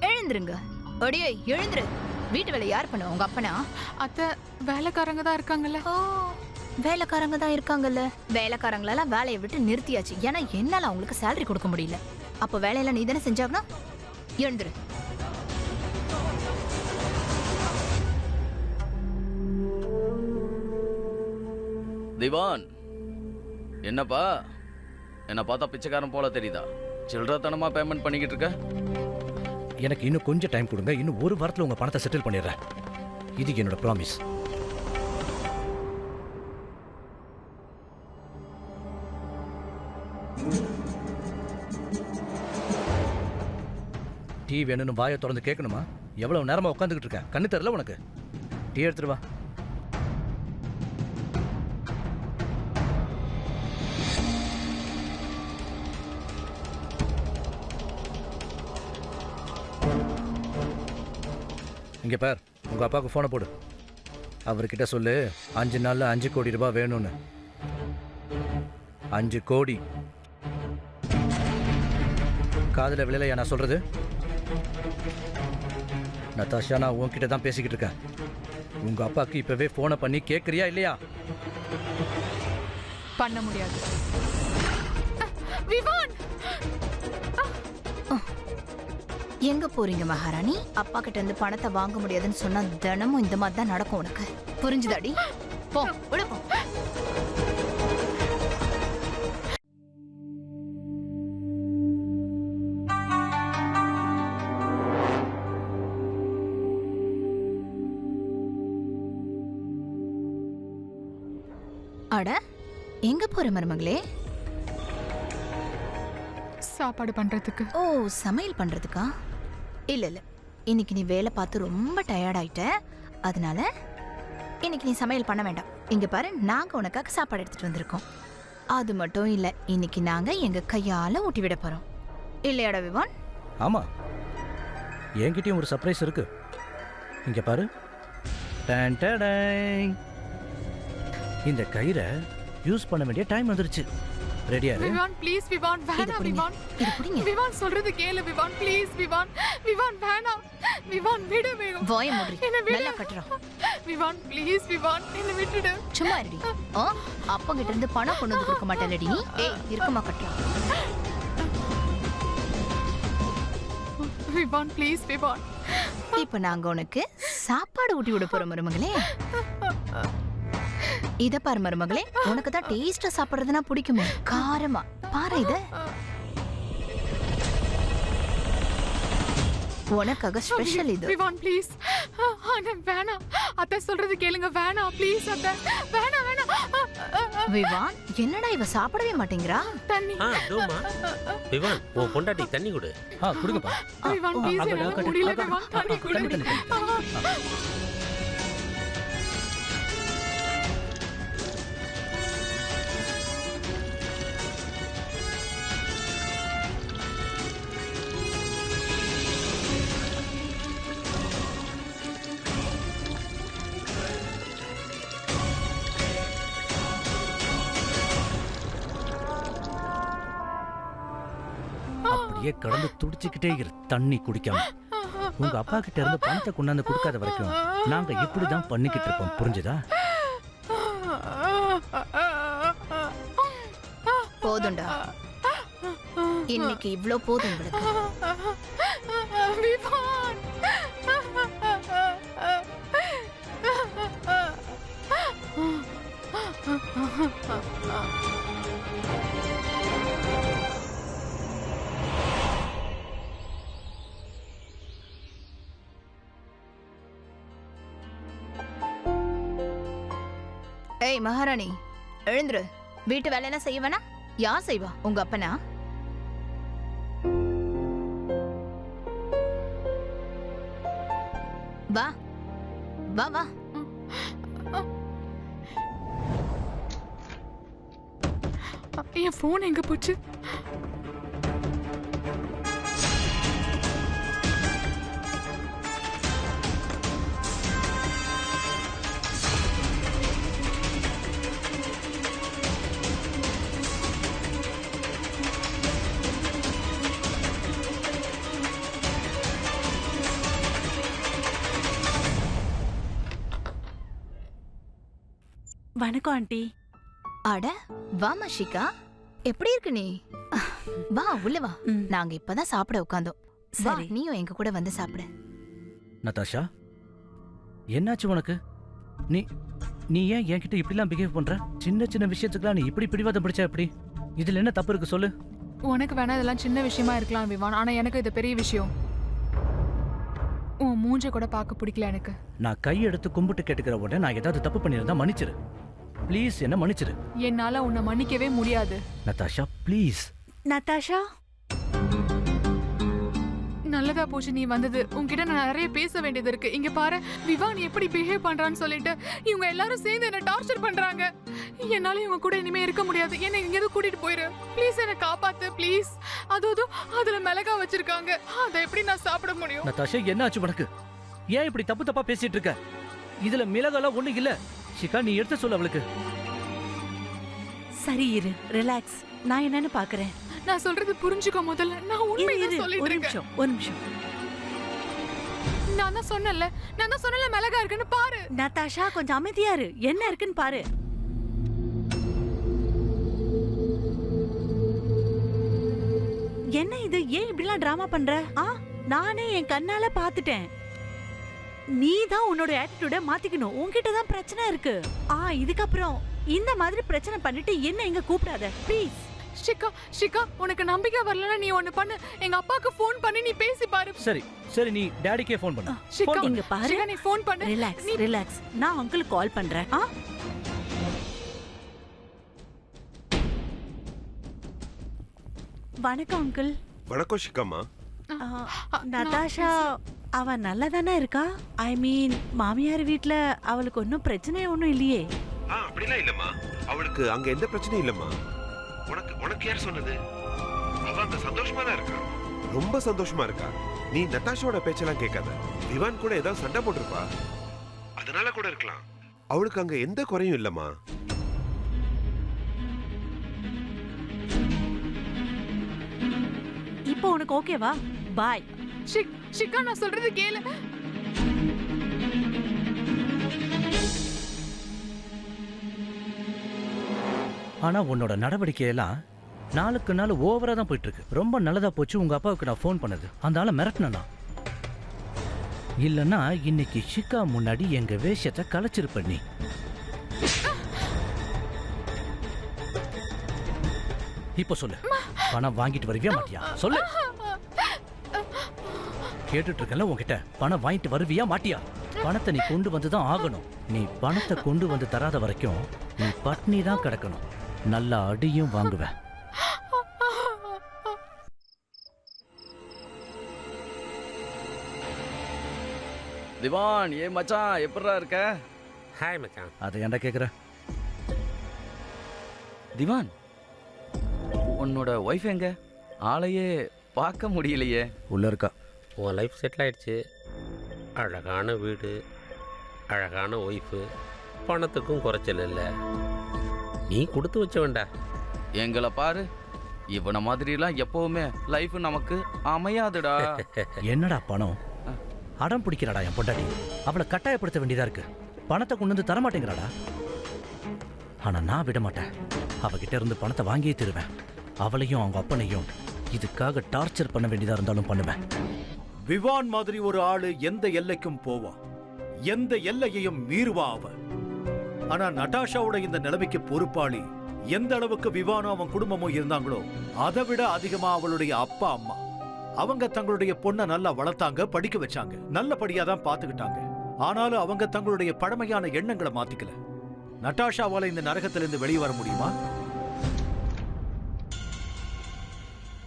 எழுந்துருங்க. ஒடியே எழுந்துரு. வீட்டு வேலை யார் பண்ண? உங்க அப்பனா? அத்தை வேலைக்காரங்க தான் இருக்காங்கல்ல. ஓ, வேலைக்காரங்க தான் இருக்காங்கல்ல. வேலைக்காரங்களெல்லாம் வேலையை விட்டு நிறுத்தியாச்சு. ஏன்னா என்னால அவங்களுக்கு சேலரி கொடுக்க முடியல. அப்போ வேலையெல்லாம் நீ தானே செஞ்சாகணும். எழுந்துரு. திவான், என்னப்பா என்ன பார்த்தா பிச்சைக்காரன் போல தெரியுதா? சில்லறத்தனமா பேமெண்ட் பண்ணிக்கிட்டு இருக்க? எனக்கு இன்னும் கொஞ்சம் டைம் கொடுங்க. இன்னும் ஒரு வாரத்துல உங்க பணத்தை செட்டில் பண்ணிடுறேன். இது என்னோட ப்ராமிஸ். டீ வேணும்னு வாயை திறந்து கேட்கணுமா? எவ்வளவு நேரமா உட்காந்துக்கிட்டு இருக்க? கண்ணு தெரியல உனக்கு? டீ எடுத்துட்டு வா. இங்க பார், உங்க அப்பாவுக்கு போனை போடு. அவர்கிட்ட சொல்லு 5 நாள்ல 5 கோடி ரூபாய் வேணும்னு. 5 கோடி. காதுல விளையா நான் சொல்றது? நதாஷா, நான் உன்கிட்ட தான் பேசிக்கிட்டு இருக்கேன். உங்க அப்பாவுக்கு இப்பவே போனை பண்ணி கேட்கறியா இல்லையா? பண்ண முடியாது. விவான், எங்க போறீங்க மகாராணி? அப்பா கிட்ட இருந்து பணத்தை வாங்க முடியாதுன்னு சொன்னா தினமும் இந்த மாதிரி தான் நடக்கும் உனக்கு. புரிஞ்சுதாடி? போ, உள்ள போ. அட, எங்க போற மருமகளே? சாப்பாடு பண்றதுக்கு. ஓ, சமையல் பண்றதுக்கா? இல்ல இல்ல, இன்னைக்கு நீ வேலை பார்த்து ரொம்ப டயர்ட் ஆயிட்ட. அதனால இன்னைக்கு நீ சமையல் பண்ண வேண்டாம். இங்க பாரு, நாங்க உனக்காக சாப்பாடு எடுத்துட்டு வந்திருக்கோம். அது மட்டும் இல்ல, இன்னைக்கு நாங்க எங்க கையால ஊட்டி விட போறோம். இல்லையாடா விவான்? ஆமா, என்கிட்டயும் ஒரு சர்ப்ரைஸ் இருக்கு. இங்க பாரு. டன் டடை. இந்த கயிறை யூஸ் பண்ண வேண்டிய டைம் வந்துருச்சு. ரெடியா இரு. விவான் ப்ளீஸ், விவான் வேணாம். விவான், இது புடிங்க. விவான் சொல்றது கேளு விவான் ப்ளீஸ். விவான், விவான் வேணாம். விவான் விடு. வேகம் வாய மூடி. என்ன விடு. நல்லா கட்டுறோம். விவான் ப்ளீஸ், விவான் என்ன விட்டுடு. சும்மா இருடி. அப்பங்கிட்ட இருந்து பணம் கொண்டு வந்து கொடுக்க மாட்டேலடி நீ. ஏய், இருக்குமா கட்டுறோம். விவான் ப்ளீஸ், விவான். இப்ப நாங்க உனக்கு சாப்பாடு ஊட்டி விட போறோம் மருமகளே. இத பாரு மருமகளே, உனக்கு தான் டேஸ்டா சாப்பிடுறதுனா பிடிக்குமே, காரமா. பாரு இத. உனக்காக ஸ்பெஷல் இது. விவான் ப்ளீஸ். ஆனா வேணாம். அத்தை சொல்றது கேளுங்க. வேணாம் ப்ளீஸ் அத்தை. வேணாம் வேணாம். விவான், என்னடா இவ சாப்பிடவே மாட்டேங்கிறா? தண்ணி. தோமா. விவான், உன் பொண்டாட்டி தண்ணி கொடு. கொடுங்கப்பா. விவான் ப்ளீஸ், எனக்கு முடியல விவான். தண்ணி கொடு. அப்படியே கடந்து துடிச்சுக்கிட்டே இரு, தண்ணி குடிக்காம. உங்க அப்பா கிட்ட இருந்து பணத்தை கொண்டாந்து கொடுக்காத வரைக்கும் நாங்க இப்படிதான் பண்ணிக்கிட்டு இருப்போம். புரிஞ்சுதா? போதும்டா, இன்னைக்கு இவ்ளோ போதும் உங்களுக்கு. விவான். ஏய் மகாராணி எழுந்துரு. வீட்டு வேலையெல்லாம் செய்ய வேணா? யார் செய்வா? உங்க அப்பனா? வா வா வா. என் போன் எங்க போச்சு? வணக்கம் ஆண்டி. அட வாமா ஷிகா, எப்படி இருக்கு நீ? வா உள்ள வா. நாங்க இப்பதான் சாப்பிட உட்கார்ந்தோம். வா, சரி. நீயும் எங்க கூட வந்து சாப்பிடு. நதாஷா, என்னாச்சு உனக்கு? நீ நீ ஏன் என்கிட்ட இப்படிலாம் பிஹேவ் பண்ற? சின்ன சின்ன விஷயத்துக்குலாம் நீ இப்படி பிடிவாதம் பிடிச்சா எப்படி? இதுல என்ன தப்பு இருக்கு சொல்லு? உனக்கு வேணா இதெல்லாம் சின்ன விஷயமா இருக்கலாம் விவான், ஆனா எனக்கு இது பெரிய விஷயம். உன் மூஞ்ச கூட பார்க்க பிடிக்கல எனக்கு. நான் கை எடுத்து கும்பிட்டு கேட்டுக்கிற உடனே நான் ஏதாவது தப்பு பண்ணியிருந்தா மன்னிச்சிரு. ப்ளீஸ் என்ன மன்னிச்சிரு. என்னால உன்னை மன்னிக்கவே முடியாது. நதாஷா ப்ளீஸ். நதாஷா, நல்லதா போச்சு நீ வந்தது. உன்கிட்ட நான் நிறைய பேச வேண்டியது இருக்கு. இங்க பாரு, விவான் எப்படி பிஹேவ் பண்றான்னு சொல்லிட்டு இவங்க எல்லாரும் சேர்ந்து என்ன டார்ச்சர் பண்றாங்க. என்னால இவங்க கூட இனிமே இருக்க முடியாது. என்ன எங்கேயாவது கூட்டிட்டு போயிரு ப்ளீஸ். என்ன காப்பாத்து ப்ளீஸ். அதுல மிளகா வச்சிருக்காங்க, அதை எப்படி நான் சாப்பிட முடியும்? நதாஷா என்னாச்சு உனக்கு? ஏன் இப்படி தப்பு தப்பா பேசிட்டு இருக்க? இதுல மிளகாலாம் ஒண்ணு இல்ல. ஷிகா நீ எடுத்து சொல்லு அவளுக்கு. சரி இரு, ரிலாக்ஸ். நான் என்னன்னு பாக்குறேன். நான் சொல்றது புரிஞ்சுக்கோ முதல்ல. நான் இரு, உண்மையை இரு, சொல்லிட்டு ஒரு இருக்கேன். நிமிஷம், ஒரு நிமிஷம். நான் தான் சொன்னல மிளகா இருக்குன்னு பாரு. நதாஷா கொஞ்சம் அமைதியா இரு. என்ன இருக்குன்னு பாரு. என்ன இது? ஏன் இப்படிலாம் டிராமா பண்ற? நானே என் கண்ணால பாத்துட்டேன். நீ தான் உன்னோட ஆட்டிடியூட மாத்திக்கணும். உன்கிட்ட தான் பிரச்சனை இருக்கு. இதுக்கப்புறம் இந்த மாதிரி பிரச்சனை பண்ணிட்டு என்ன இங்க கூப்பிடாத ப்ளீஸ். ஷிகா, உனக்கு நம்பிக்கை வரலன்னா நீ ஒண்ணு பண்ணு. எங்க அப்பாக்கு ஃபோன் பண்ணி நீ பேசி பாரு. சரி நீ டாடிக்கே ஃபோன் பண்ணு. ஷிகா, இங்க பாரு. ஷிகா, நீ ஃபோன் பண்ணு. ரிலாக்ஸ். நான் அங்கிளுக்கு கால் பண்றேன். வணக்கம் அங்கிள். வணக்கம் ஷிகாமா. நதாஷா அவ நல்லா தானே இருக்கா? ஐ மீன் மாமியார் வீட்ல அவளுக்கு ஒன்றும் பிரச்சனை ஒன்றும் இல்லையே? அப்படிலாம் இல்லம்மா. அவளுக்கு அங்க எந்த பிரச்சனையும் இல்லம்மா. உனக்கு யார் சொன்னது? அவ அங்க சந்தோஷமா தான் இருக்கா. ரொம்ப சந்தோஷமா இருக்கா. நீ நதாஷாவோட பேச்செல்லாம் கேட்காத. விவான் கூட ஏதாவது சண்டை போட்டிருப்பா, அதனால கூட இருக்கலாம். அவளுக்கு அங்க எந்த குறையும் இல்லம்மா. இப்போ உனக்கு ஓகேவா? பாய். ஷிகா, நான் சொல்றது கேளு. ஆனா உன்னோட நடவடிக்கையெல்லாம் நாளுக்கு நாள் ஓவரா தான் போயிட்டு இருக்கு. ரொம்ப நல்லதா போச்சு உங்க அப்பாவுக்கு நான் ஃபோன் பண்ணது. அந்த ஆளை மிரட்டினா இல்லன்னா இன்னைக்கு ஷிகா முன்னாடி எங்க வேஷத்தை கலைச்சிருப்ப நீ. இப்போ சொல்லு, பணம் வாங்கிட்டு வருவியா மாட்டியா? சொல்லு. கேட்டுட்டு இருக்கல உன்கிட்ட. பணம் வாங்கிட்டு வருவியா மாட்டியா? பணத்தை நீ கொண்டு வந்துதான் ஆகணும். நீ பணத்தை கொண்டு வந்து தராத வரைக்கும் நீ பட்னி தான் கிடக்கணும். நல்ல அடியும் வாங்குவேன். திவான், ஏ மச்சான், எப்படிடா இருக்க? ஹாய் மச்சான். அதை ஏன்டா கேக்குற? திவான், உன்னோட ஒய்ஃப் எங்க? ஆளையே பார்க்க முடியலையே. உள்ள இருக்கா. உன் லைஃப் செட்டில் ஆயிடுச்சு. அழகான வீடு, அழகான ஒய்ஃபு, பணத்துக்கும் குறைச்சல் இல்லை. நீ கொடுத்து வச்ச வேண்டா. எங்களை பாரு, இவனை மாதிரிலாம் எப்பவுமே லைஃப் நமக்கு அமையாதுடா. என்னடா பணம்? அடம் பிடிக்கிறாடா என் பொண்டாட்டி. அவளை கட்டாயப்படுத்த வேண்டியதா இருக்கு. பணத்தை கொண்டு வந்து தரமாட்டேங்கிறாடா. ஆனா நான் விட மாட்டேன். அவகிட்ட இருந்து பணத்தை வாங்கியே தருவேன். அவளையும் அவங்க அப்பனையும் இதுக்காக டார்ச்சர் பண்ண வேண்டியதா இருந்தாலும் பண்ணுவேன். விவான் மாதிரி ஒரு ஆளு எந்த எல்லைக்கும் போவா, எந்த எல்லையையும் மீறுவா அவ. ஆனா நடாஷாவோட இந்த நிலைமைக்கு பொறுப்பாளி எந்த அளவுக்கு விவானும் அவன் குடும்பமும் இருந்தாங்களோ அதை விட அதிகமா அவளுடைய அப்பா அம்மா. அவங்க தங்களுடைய பொண்ணை நல்லா வளர்த்தாங்க, படிக்க வச்சாங்க, நல்லபடியா தான் பாத்துக்கிட்டாங்க. ஆனாலும் அவங்க தங்களுடைய பழமையான எண்ணங்களை மாத்திக்கல. நட்டாஷாவால இந்த நரகத்திலிருந்து வெளியே வர முடியுமா?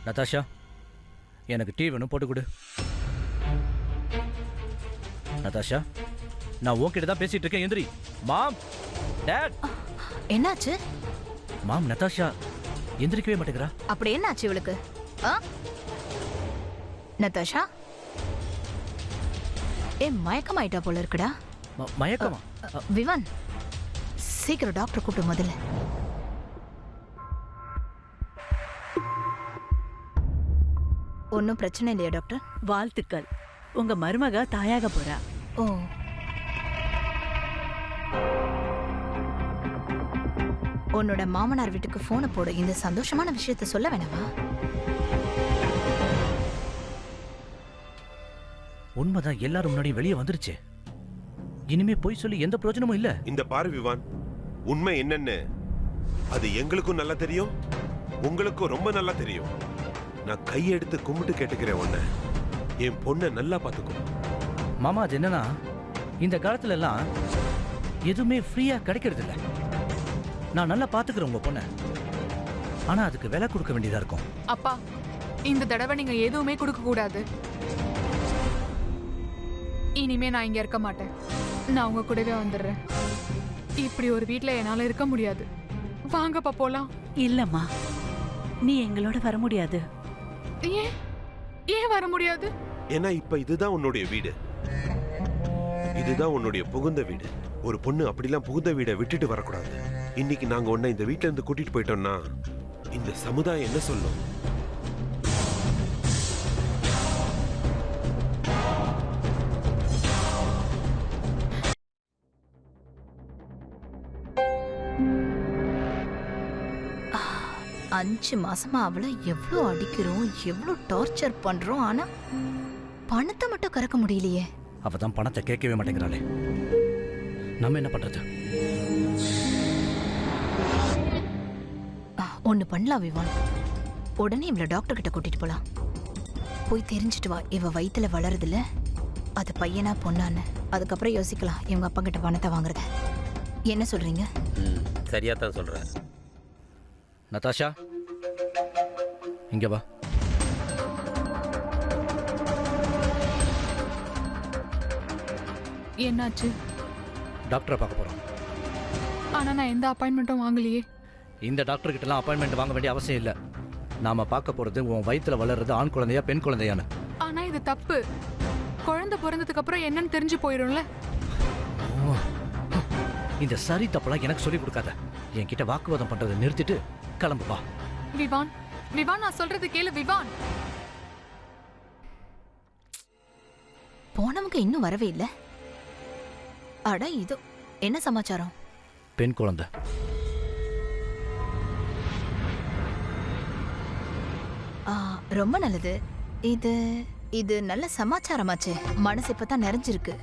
நதாஷா, எனக்கு டீ வேணும், போட்டு கொடு. நதாஷா, நான் உன்கிட்ட தான் பேசிட்டு இருக்கேன். எந்திரி. மாம், டாட். என்னாச்சு? மாம், நதாஷா எந்திரிக்கவே மாட்டேங்கிறா. அப்படி என்னாச்சு இவளுக்கு? நதாஷா மயக்கமாயிட்டா போல இருக்குடா. மயக்கமா? விவான், சீக்கிரம் டாக்டர் கூப்பிட்டு முதல்ல. ஒன்றும் பிரச்சனை இல்லையா டாக்டர்? வாழ்த்துக்கள், உங்க மருமக தாயாக போறா. ஓ, உன்னோட மாமனார் வீட்டுக்கு போனை போடு. இந்த சந்தோஷமான விஷயத்த சொல்ல வேணாமா? உண்மைதான், எல்லாரும் முன்னாடி வெளியே வந்துருச்சு. இனிமே போய் சொல்லி எந்த பிரயோஜனமும் இல்ல. இந்த பாரு விவான், உண்மை என்னன்னு அது எங்களுக்கும் நல்லா தெரியும், உங்களுக்கும் ரொம்ப நல்லா தெரியும். நான் கையெடுத்து கும்பிட்டு கேட்டுக்கிறேன் உன்னை, என் பொண்ணை நல்லா பார்த்துக்கோ. மாமா, அது என்னன்னா, இந்த காலத்துல எல்லாம் எதுவுமே ஃப்ரீயா கிடைக்கிறது இல்ல. நான் நல்லா பாத்துக்கிறேன் உங்க பொண்ணை, ஆனா அதுக்கு விலை கொடுக்க வேண்டியதா இருக்கும். அப்பா, இந்த தடவை நீங்க எதுவுமே கொடுக்க கூடாது. இனிமே நான் இங்க இருக்க மாட்டேன். நான் உங்க கூடவே வந்துடுறேன். இப்படி ஒரு வீட்ல என்னால இருக்க முடியாது. வாங்கப்பா போலாம். இல்லம்மா, நீ எங்களோட வர முடியாது. ஏன் ஏன் வர முடியாது? ஏன்னா இப்ப இதுதான் உன்னுடைய வீடு, இதுதான் உன்னுடைய புகுந்த வீடு. ஒரு பொண்ணு அப்படிலாம் புகுந்த வீடை விட்டுட்டு வரக்கூடாது. இன்னைக்கு நாங்க உன்னை இந்த வீட்டுல இருந்து கூட்டிட்டு போயிட்டோம்னா இந்த சமுதாயம் என்ன சொல்லும்? அஞ்சு மாசமா அவளை எவ்வளோ அடிக்கிறோம், எவ்வளோ டார்ச்சர் பண்றோம், ஆனா பணத்தை மட்டும் கறக்க முடியலையே. அவ தான் பணத்தை கேட்கவே மாட்டேங்கிறாளே. நம்ம என்ன பண்றது? ஒண்ணு பண்ணலாம் விவான், உடனே இவளை டாக்டர் கிட்ட கூட்டிட்டு போலாம். போய் தெரிஞ்சுட்டு வா, இவ வயித்துல வளருதுல, அது பையனா பொண்ணான்னு. அதுக்கப்புறம் யோசிக்கலாம் இவங்க அப்பா கிட்ட பணத்தை வாங்குறத. என்ன சொல்றீங்க? சரியா தான் சொல்றேன். நதாஷா, இங்க வா. என்னாச்சு? டாக்டரை பார்க்க போறோம். ஆனா நான் எந்த அப்பாயின்மெண்ட்டும் வாங்கலையே. இந்த டாக்டர் கிட்டலாம் அப்பாயின்மெண்ட் வாங்க வேண்டிய அவசியம் இல்ல. நாம பார்க்க போறது உன் வயித்துல வளர்றது ஆண் குழந்தையா பெண் குழந்தையான்னு. ஆனா இது தப்பு. குழந்தை பிறந்ததுக்கு அப்புறம் என்னன்னு தெரிஞ்சு போயிடும்ல. இந்த சரி தப்பெல்லாம் எனக்கு சொல்லி கொடுக்காத. என்கிட்ட வாக்குவாதம் பண்றதை நிறுத்திட்டு கிளம்பு வா. விவான், விவான், நான் சொல்றது கேளு விவான். போனவங்க இன்னும் வரவே இல்லை. அட, இது என்ன சமாச்சாரம்? பெண் குழந்தை. ரொம்ப நல்லது. இது இது நல்ல சமாச்சாரமாச்சு. மனசு இப்பதான் நிறைஞ்சிருக்கு.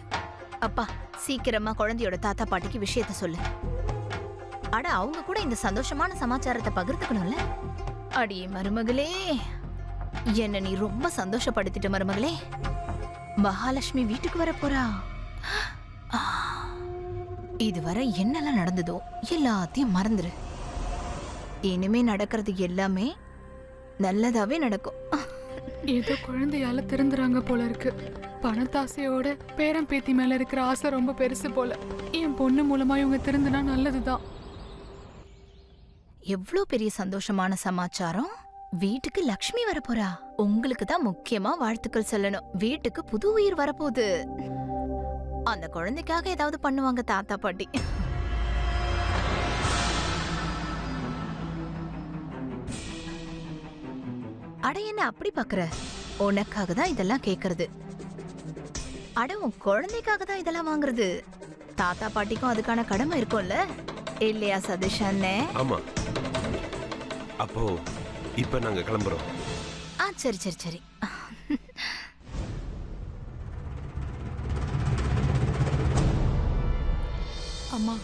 அப்பா, சீக்கிரமா குழந்தையோட தாத்தா பாட்டிக்கு விஷயத்த சொல்லு. அட, அவங்க கூட இந்த சந்தோஷமான சமாச்சாரத்தை பகிர்ந்துக்கணும்ல. அடியே மருமகளே, என்ன நீ ரொம்ப சந்தோஷப்படுத்திட்ட மருமகளே. மகாலட்சுமி வீட்டுக்கு வர போறா. இதுவரை என்னெல்லாம் நடந்ததோ எல்லாத்தையும் மறந்துரு. இனிமே நடக்கிறது எல்லாமே நல்லதாவே நடக்கும். ஏதோ குழந்தையால திருந்துறாங்க போல இருக்கு. பணத்தாசையோட பேரம் பேத்தி மேல இருக்கிற ஆசை ரொம்ப பெருசு போல. என் பொண்ணு மூலமா இவங்க திருந்துனா நல்லதுதான். எவ்வளவு பெரிய சந்தோஷமான சமாச்சாரம். வீட்டுக்கு லக்ஷ்மி வரப்போறா. உங்களுக்கு தான் முக்கியமா வாழ்த்துக்கள் சொல்லணும். வீட்டுக்கு புது உயிர் வரப்போகுது. அந்த குழந்தைக்காக ஏதாவது பண்ணுவாங்க தாத்தா பாட்டி. அட, என்ன அப்படி பாக்குற? உனக்காக தான் இதெல்லாம் கேக்குறது. அட, உன் குழந்தைக்காக தான் இதெல்லாம் வாங்குறது. தாத்தா பாட்டிக்கும் அதுக்கான கடமை இருக்கும்ல, இல்லையா சதீஷ் அண்ணே? ஆமா. அப்போ இப்ப நாங்க கிளம்புறோம். சரி சரி சரி. அம்மா,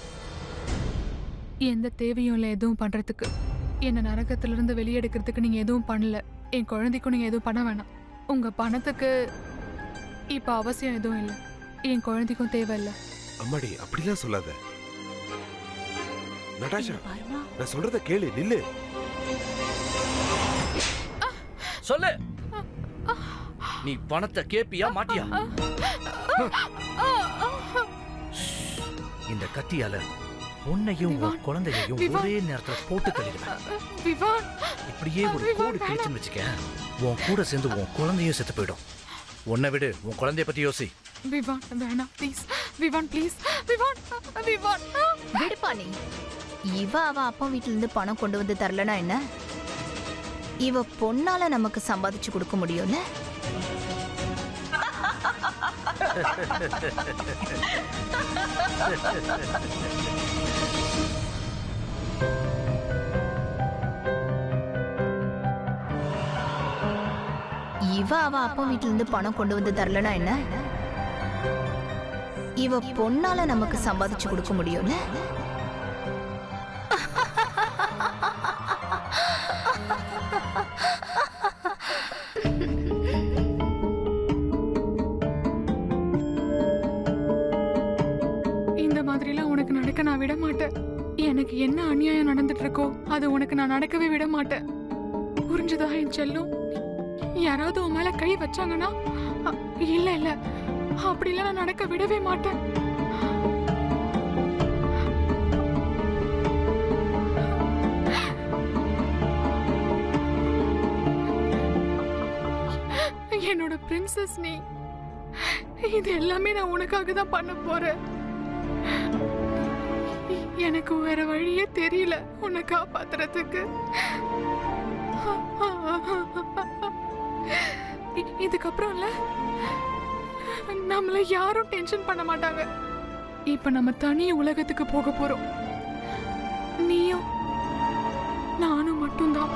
எந்த தேவையும் இல்லை எதுவும் பண்றதுக்கு. என்ன நரகத்திலிருந்து வெளியெடுக்கிறதுக்கு நீங்க எதுவும் பண்ணல. என் குழந்தைக்கும் நீங்க எதுவும் பண்ண வேணாம். உங்க பணத்துக்கு இப்ப அவசியம் எதுவும் இல்லை. என் குழந்தைக்கும் தேவையில்லை. அம்மாடி, அப்படிலாம் சொல்லாத. நடாஷா பாருமா. நான் சொல்றத கேளு, நில்லு. சொல்லு, நீ பணத்தை கேப்பியா மாட்டியா? இந்த கத்தியால உன்னையும் உன் குழந்தையையும் ஒரே நேரத்துல போட்டு தள்ளிடுவேன். விவான், இப்படியே ஒரு கோடு கிழிச்சுன்னு வச்சுக்க, உன் கூட சேர்ந்து உன் குழந்தையும் செத்து போயிடும். உன்னை விடு, உன் குழந்தைய பத்தி யோசி. விவான் வேணாம் ப்ளீஸ். விவான் ப்ளீஸ். விவான், விவான். விடுப்பா நீ. அவ அப்பா வீட்டுல இருந்து பணம் கொண்டு வந்து தரலனா என்ன? இவ பொண்ணால நமக்கு சம்பாதிச்சு கொடுக்க முடியும்ல? அவ அப்பா வீட்டுல இருந்து பணம் கொண்டு வந்து தரலனா என்ன? இவ பொண்ணால நமக்கு சம்பாதிச்சு கொடுக்க முடியும்ல? இந்த மாதிரிலாம் உனக்கு நடக்க நான் விட மாட்டேன். எனக்கு என்ன அநியாயம் நடந்துட்டு இருக்கோ அது உனக்கு நான் நடக்கவே விட மாட்டேன். புரிஞ்சுதா என் செல்லம்? யாராவது உன் மேல கை வச்சாங்கன்னா இல்ல இல்ல அப்படிலாம் நான் நடக்க விடவே மாட்டேன். என்னோட பிரின்சஸ் நீ. இது எல்லாமே நான் உனக்காக தான் பண்ண போறேன். எனக்கு வேற வழியே தெரியல உன்னை காப்பாத்துறதுக்கு. இதுக்கப்புறம்ல நம்மள யாரும் டென்ஷன் பண்ண மாட்டாங்க. இப்ப நம்ம தனி உலகத்துக்கு போக போறோம். நீயும் நானும் மட்டும்தான்.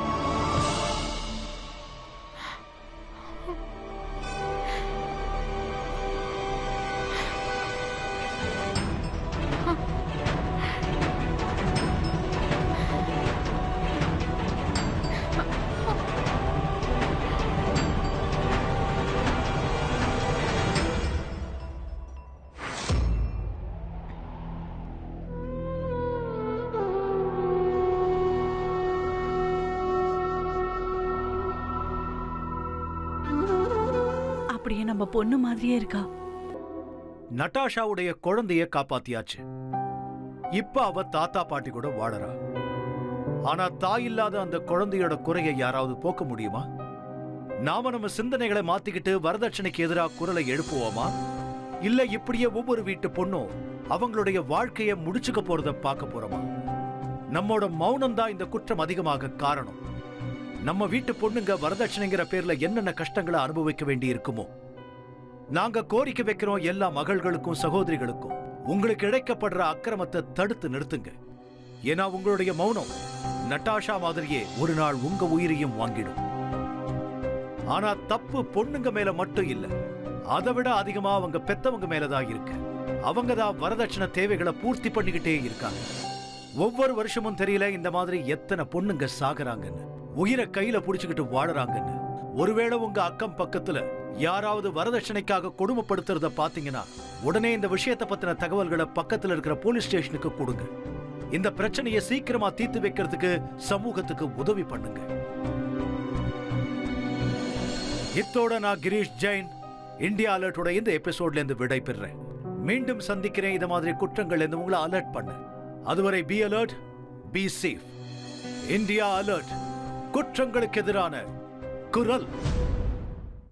அப்படியே நம்ம பொண்ணு மாதிரியே இருக்கா. நட்டாஷாவுடைய குழந்தைய காப்பாத்தியாச்சு. இப்ப அவ தாத்தா பாட்டி கூட வாழறா. ஆனா தாயில்லாத அந்த குழந்தையோட குறையை யாராவது போக்க முடியுமா? நாம நம்ம சிந்தனைகளை மாத்திக்கிட்டு வரதட்சணைக்கு எதிராக குரலை எழுப்புவோமா? இல்ல இப்படியே ஒவ்வொரு வீட்டு பொண்ணும் அவங்களுடைய வாழ்க்கைய முடிச்சுக்க போறத பார்க்க போறோமா? நம்மோட மௌனம் தான் இந்த குற்றம் அதிகமாக காரணம். நம்ம வீட்டு பொண்ணுங்க வரதட்சணைங்கிற பேர்ல என்னென்ன கஷ்டங்களை அனுபவிக்க வேண்டி இருக்குமோ. நாங்க கோரிக்கை வைக்கிறோம் எல்லா மகள்களுக்கும் சகோதரிகளுக்கும், உங்களுக்கு இழைக்கப்படுற அக்கிரமத்தை தடுத்து நிறுத்துங்க. ஏன்னா உங்களுடைய மௌனம் நட்டாஷா மாதிரியே ஒரு நாள் உங்க உயிரையும் வாங்கிடும். ஆனா தப்பு பொண்ணுங்க மேல மட்டும் இல்ல, அதை விட அதிகமா அவங்க பெத்தவங்க மேலதான் இருக்கு. அவங்க தான் வரதட்சணை தேவைகளை பூர்த்தி பண்ணிக்கிட்டே இருக்காங்க. ஒவ்வொரு வருஷமும் தெரியல இந்த மாதிரி எத்தனை பொண்ணுங்க சாகுறாங்கன்னு, உயிரை கையில புடிச்சுக்கிட்டு வாழறாங்கன்னு. ஒருவேளை உங்க அக்கம் பக்கத்துல யாராவது வரதட்சணைக்காக கொடுமைப்படுத்துறத பாத்தீங்கன்னா உடனே இந்த விஷயத்தை பத்தின தகவல்களை பக்கத்துல இருக்கிற போலீஸ் ஸ்டேஷனுக்கு கொடுங்க. இந்த பிரச்சனையை சீக்கிரமா தீர்த்து வைக்கிறதுக்கு சமூகத்துக்கு உதவி பண்ணுங்க. இத்தோட நான் கிரீஷ் ஜெயின் இந்தியா அலர்ட்டோட இந்த எபிசோட்ல இருந்து விடை பெறேன். மீண்டும் சந்திக்கிறேன். இந்த மாதிரி குற்றங்கள் இருந்து உங்களை அலர்ட் பண்ண. அதுவரை be alert, be safe. India alert, குற்றங்களுக்கு எதிரான குரல்.